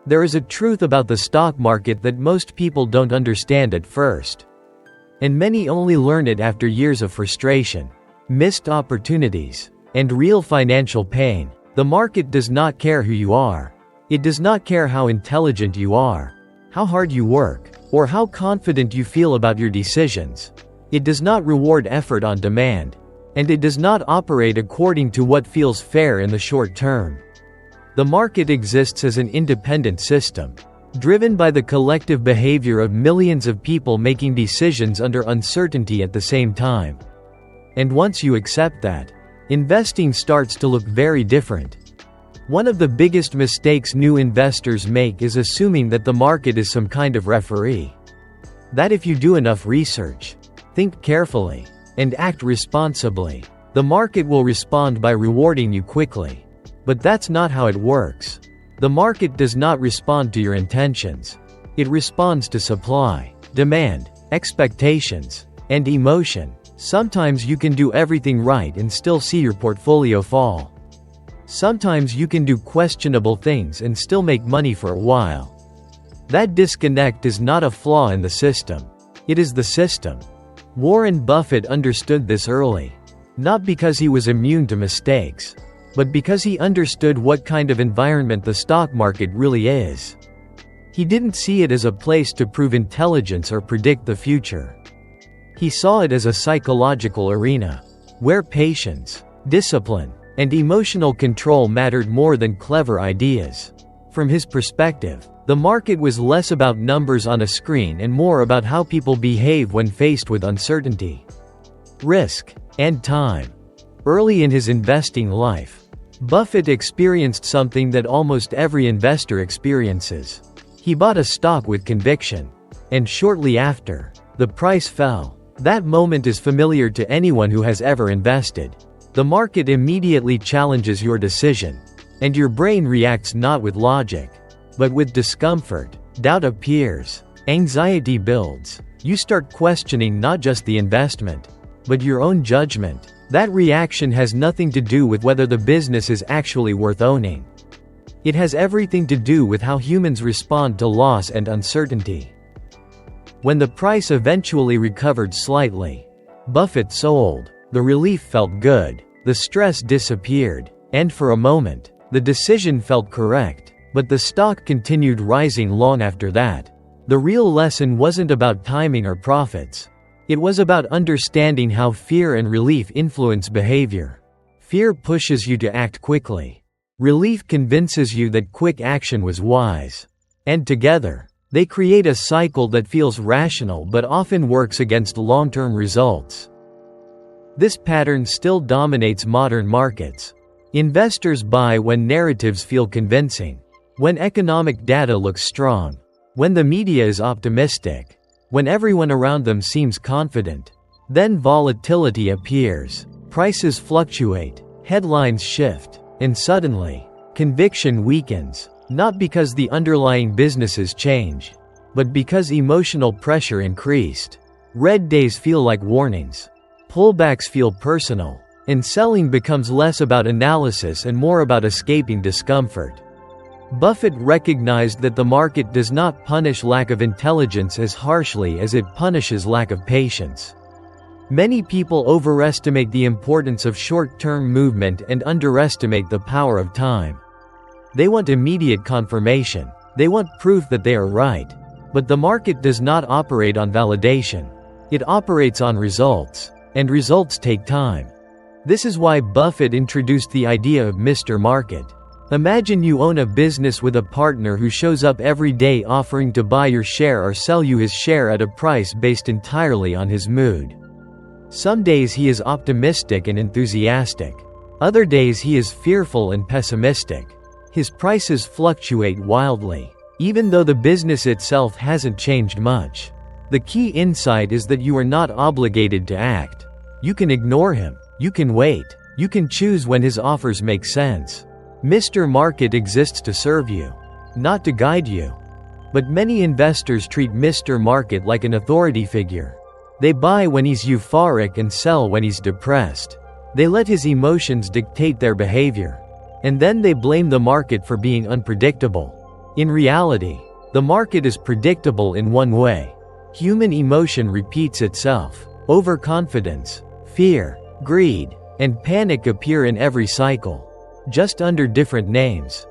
There is a truth about the stock market that most people don't understand at first. And many only learn it after years of frustration, missed opportunities, and real financial pain. The market does not care who you are. It does not care how intelligent you are, how hard you work, or how confident you feel about your decisions. It does not reward effort on demand. And it does not operate according to what feels fair in the short term. The market exists as an independent system, driven by the collective behavior of millions of people making decisions under uncertainty at the same time. And once you accept that, investing starts to look very different. One of the biggest mistakes new investors make is assuming that the market is some kind of referee. That if you do enough research, think carefully, and act responsibly, the market will respond by rewarding you quickly. But that's not how it works. The market does not respond to your intentions. It responds to supply, demand, expectations, and emotion. Sometimes you can do everything right and still see your portfolio fall. Sometimes you can do questionable things and still make money for a while. That disconnect is not a flaw in the system. It is the system. Warren Buffett understood this early. Not because he was immune to mistakes, but because he understood what kind of environment the stock market really is. He didn't see it as a place to prove intelligence or predict the future. He saw it as a psychological arena, where patience, discipline, and emotional control mattered more than clever ideas. From his perspective, the market was less about numbers on a screen and more about how people behave when faced with uncertainty, risk, and time. Early in his investing life, Buffett experienced something that almost every investor experiences. He bought a stock with conviction, and shortly after, the price fell. That moment is familiar to anyone who has ever invested. The market immediately challenges your decision, and your brain reacts not with logic, but with discomfort. Doubt appears, anxiety builds. You start questioning not just the investment, but your own judgment. That reaction has nothing to do with whether the business is actually worth owning. It has everything to do with how humans respond to loss and uncertainty. When the price eventually recovered slightly, Buffett sold. The relief felt good, the stress disappeared, and for a moment, the decision felt correct, but the stock continued rising long after that. The real lesson wasn't about timing or profits. It was about understanding how fear and relief influence behavior. Fear pushes you to act quickly. Relief convinces you that quick action was wise. And together, they create a cycle that feels rational but often works against long-term results. This pattern still dominates modern markets. Investors buy when narratives feel convincing, when economic data looks strong, when the media is optimistic, when everyone around them seems confident. Then volatility appears, prices fluctuate, headlines shift, and suddenly, conviction weakens, not because the underlying businesses change, but because emotional pressure increased. Red days feel like warnings. Pullbacks feel personal, and selling becomes less about analysis and more about escaping discomfort. Buffett recognized that the market does not punish lack of intelligence as harshly as it punishes lack of patience. Many people overestimate the importance of short-term movement and underestimate the power of time. They want immediate confirmation. They want proof that they are right. But the market does not operate on validation. It operates on results. And results take time. This is why Buffett introduced the idea of Mr. Market. Imagine you own a business with a partner who shows up every day offering to buy your share or sell you his share at a price based entirely on his mood. Some days he is optimistic and enthusiastic. Other days he is fearful and pessimistic. His prices fluctuate wildly, even though the business itself hasn't changed much. The key insight is that you are not obligated to act. You can ignore him. You can wait. You can choose when his offers make sense. Mr. Market exists to serve you, not to guide you. But many investors treat Mr. Market like an authority figure. They buy when he's euphoric and sell when he's depressed. They let his emotions dictate their behavior. And then they blame the market for being unpredictable. In reality, the market is predictable in one way. Human emotion repeats itself. Overconfidence, fear, greed, and panic appear in every cycle, just under different names.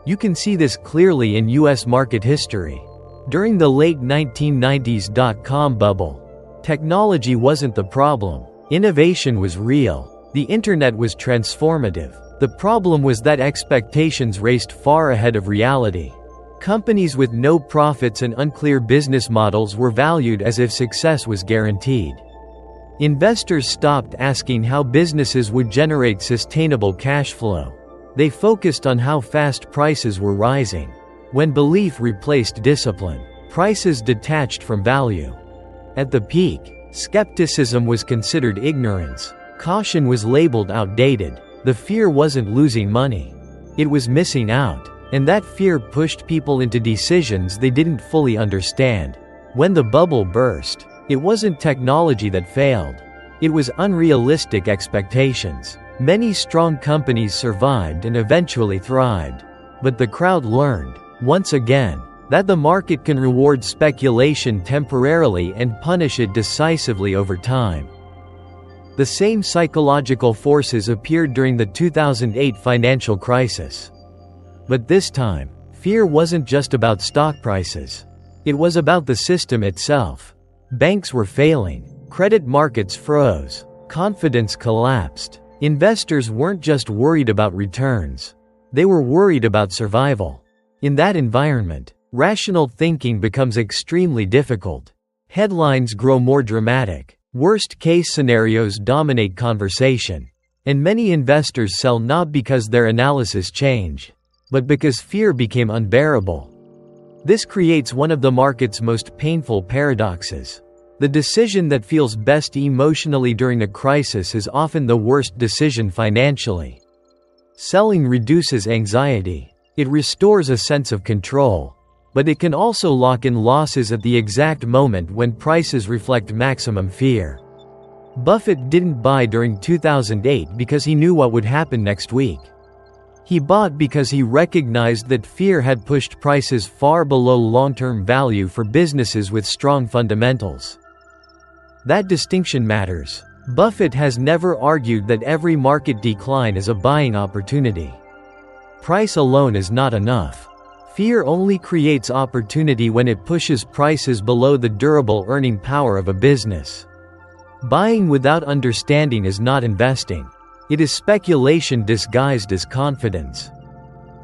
You can see this clearly in US market history. During the late 1990s dot-com bubble, technology wasn't the problem. Innovation was real. The internet was transformative. The problem was that expectations raced far ahead of reality. Companies with no profits and unclear business models were valued as if success was guaranteed. Investors stopped asking how businesses would generate sustainable cash flow. They focused on how fast prices were rising. When belief replaced discipline, prices detached from value. At the peak, skepticism was considered ignorance. Caution was labeled outdated. The fear wasn't losing money. It was missing out. And that fear pushed people into decisions they didn't fully understand. When the bubble burst, it wasn't technology that failed. It was unrealistic expectations. Many strong companies survived and eventually thrived. But the crowd learned, once again, that the market can reward speculation temporarily and punish it decisively over time. The same psychological forces appeared during the 2008 financial crisis. But this time, fear wasn't just about stock prices. It was about the system itself. Banks were failing. Credit markets froze. Confidence collapsed. Investors weren't just worried about returns. They were worried about survival. In that environment, rational thinking becomes extremely difficult. Headlines grow more dramatic. Worst-case scenarios dominate conversation. And many investors sell not because their analysis changed, but because fear became unbearable. This creates one of the market's most painful paradoxes. The decision that feels best emotionally during a crisis is often the worst decision financially. Selling reduces anxiety. It restores a sense of control. But it can also lock in losses at the exact moment when prices reflect maximum fear. Buffett didn't buy during 2008 because he knew what would happen next week. He bought because he recognized that fear had pushed prices far below long-term value for businesses with strong fundamentals. That distinction matters. Buffett has never argued that every market decline is a buying opportunity. Price alone is not enough. Fear only creates opportunity when it pushes prices below the durable earning power of a business. Buying without understanding is not investing. It is speculation disguised as confidence.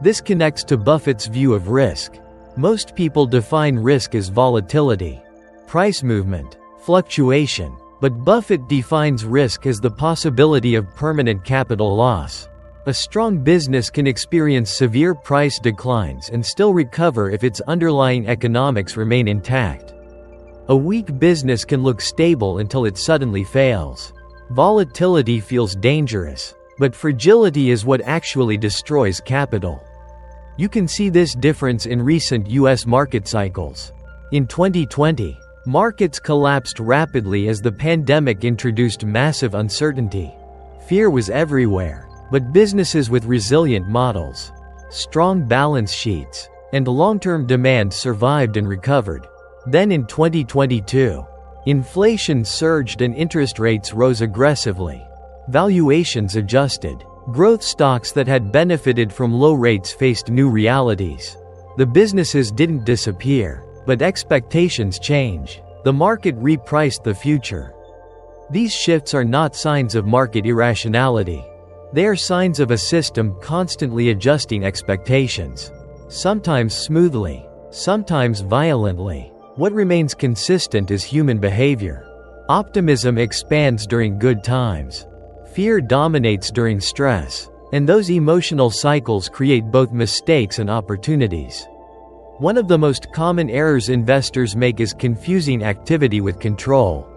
This connects to Buffett's view of risk. Most people define risk as volatility, price movement, fluctuation, but Buffett defines risk as the possibility of permanent capital loss. A strong business can experience severe price declines and still recover if its underlying economics remain intact. A weak business can look stable until it suddenly fails. Volatility feels dangerous, but fragility is what actually destroys capital. You can see this difference in recent US market cycles. In 2020, markets collapsed rapidly as the pandemic introduced massive uncertainty. Fear was everywhere, but businesses with resilient models, strong balance sheets, and long-term demand survived and recovered. Then in 2022, inflation surged and interest rates rose aggressively. Valuations adjusted. Growth stocks that had benefited from low rates faced new realities. The businesses didn't disappear, but expectations changed. The market repriced the future. These shifts are not signs of market irrationality. They are signs of a system constantly adjusting expectations. Sometimes smoothly, sometimes violently. What remains consistent is human behavior. Optimism expands during good times. Fear dominates during stress. And those emotional cycles create both mistakes and opportunities. One of the most common errors investors make is confusing activity with control.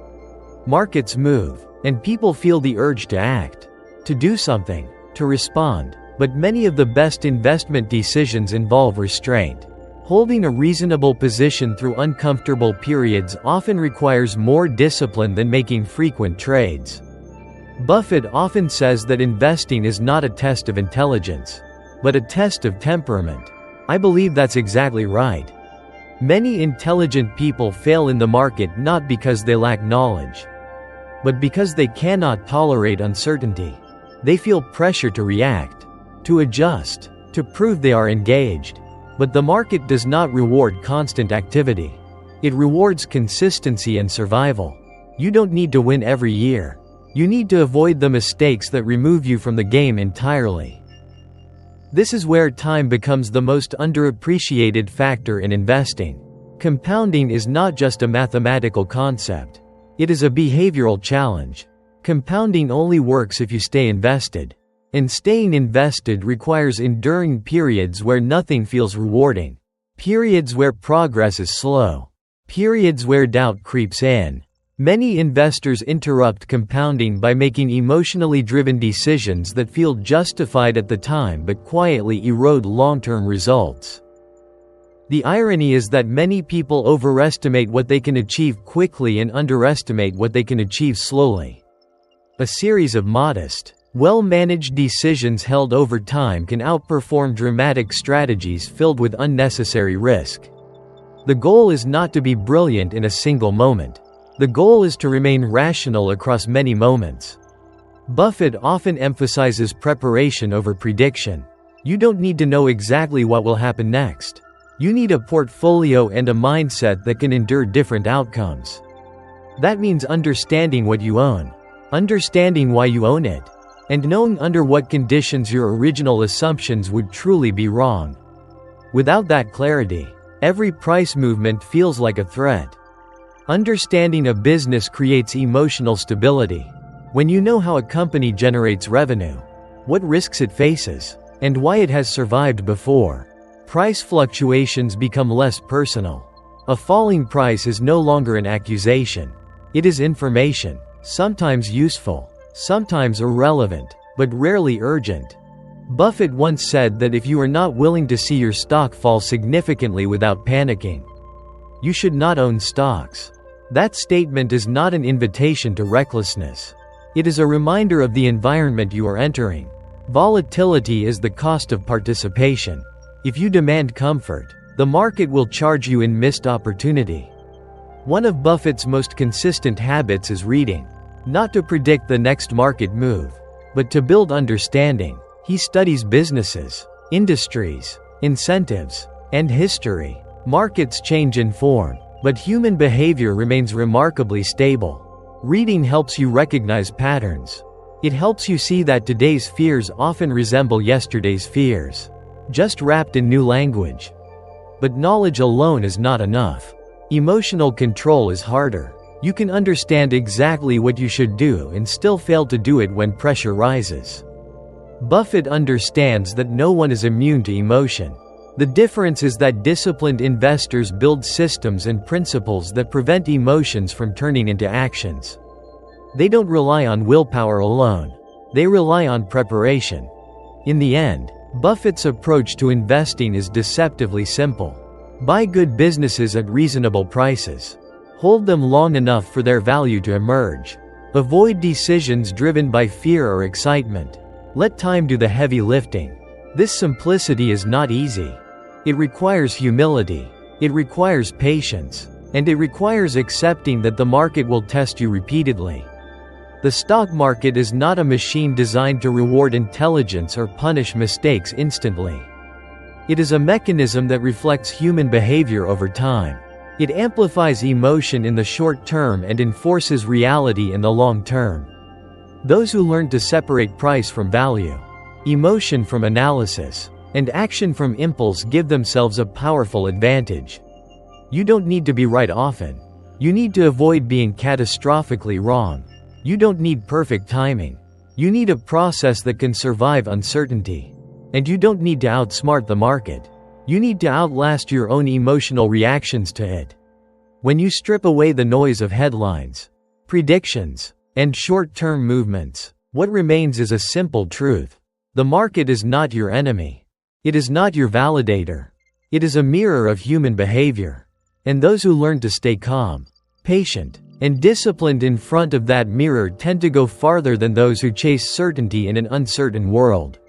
Markets move, and people feel the urge to act, to do something, to respond. But many of the best investment decisions involve restraint. Holding a reasonable position through uncomfortable periods often requires more discipline than making frequent trades. Buffett often says that investing is not a test of intelligence, but a test of temperament. I believe that's exactly right. Many intelligent people fail in the market not because they lack knowledge, but because they cannot tolerate uncertainty. They feel pressure to react, to adjust, to prove they are engaged. But the market does not reward constant activity. It rewards consistency and survival. You don't need to win every year. You need to avoid the mistakes that remove you from the game entirely. This is where time becomes the most underappreciated factor in investing. Compounding is not just a mathematical concept. It is a behavioral challenge. Compounding only works if you stay invested. And staying invested requires enduring periods where nothing feels rewarding. Periods where progress is slow. Periods where doubt creeps in. Many investors interrupt compounding by making emotionally driven decisions that feel justified at the time but quietly erode long-term results. The irony is that many people overestimate what they can achieve quickly and underestimate what they can achieve slowly. A series of modest, well-managed decisions held over time can outperform dramatic strategies filled with unnecessary risk. The goal is not to be brilliant in a single moment. The goal is to remain rational across many moments. Buffett often emphasizes preparation over prediction. You don't need to know exactly what will happen next. You need a portfolio and a mindset that can endure different outcomes. That means understanding what you own, understanding why you own it, and knowing under what conditions your original assumptions would truly be wrong. Without that clarity, every price movement feels like a threat. Understanding a business creates emotional stability. When you know how a company generates revenue, what risks it faces, and why it has survived before, price fluctuations become less personal. A falling price is no longer an accusation. It is information, sometimes useful, sometimes irrelevant, but rarely urgent. Buffett once said that if you are not willing to see your stock fall significantly without panicking, you should not own stocks. That statement is not an invitation to recklessness. It is a reminder of the environment you are entering. Volatility is the cost of participation. If you demand comfort, the market will charge you in missed opportunity. One of Buffett's most consistent habits is reading. Not to predict the next market move, but to build understanding. He studies businesses, industries, incentives, and history. Markets change in form, but human behavior remains remarkably stable. Reading helps you recognize patterns. It helps you see that today's fears often resemble yesterday's fears, just wrapped in new language. But knowledge alone is not enough. Emotional control is harder. You can understand exactly what you should do and still fail to do it when pressure rises. Buffett understands that no one is immune to emotion. The difference is that disciplined investors build systems and principles that prevent emotions from turning into actions. They don't rely on willpower alone. They rely on preparation. In the end, Buffett's approach to investing is deceptively simple. Buy good businesses at reasonable prices. Hold them long enough for their value to emerge. Avoid decisions driven by fear or excitement. Let time do the heavy lifting. This simplicity is not easy. It requires humility. It requires patience. And it requires accepting that the market will test you repeatedly. The stock market is not a machine designed to reward intelligence or punish mistakes instantly. It is a mechanism that reflects human behavior over time. It amplifies emotion in the short term and enforces reality in the long term. Those who learn to separate price from value, emotion from analysis, and action from impulse give themselves a powerful advantage. You don't need to be right often. You need to avoid being catastrophically wrong. You don't need perfect timing. You need a process that can survive uncertainty. And you don't need to outsmart the market. You need to outlast your own emotional reactions to it. When you strip away the noise of headlines, predictions, and short-term movements, what remains is a simple truth. The market is not your enemy. It is not your validator. It is a mirror of human behavior. And those who learn to stay calm, patient, and disciplined in front of that mirror tend to go farther than those who chase certainty in an uncertain world.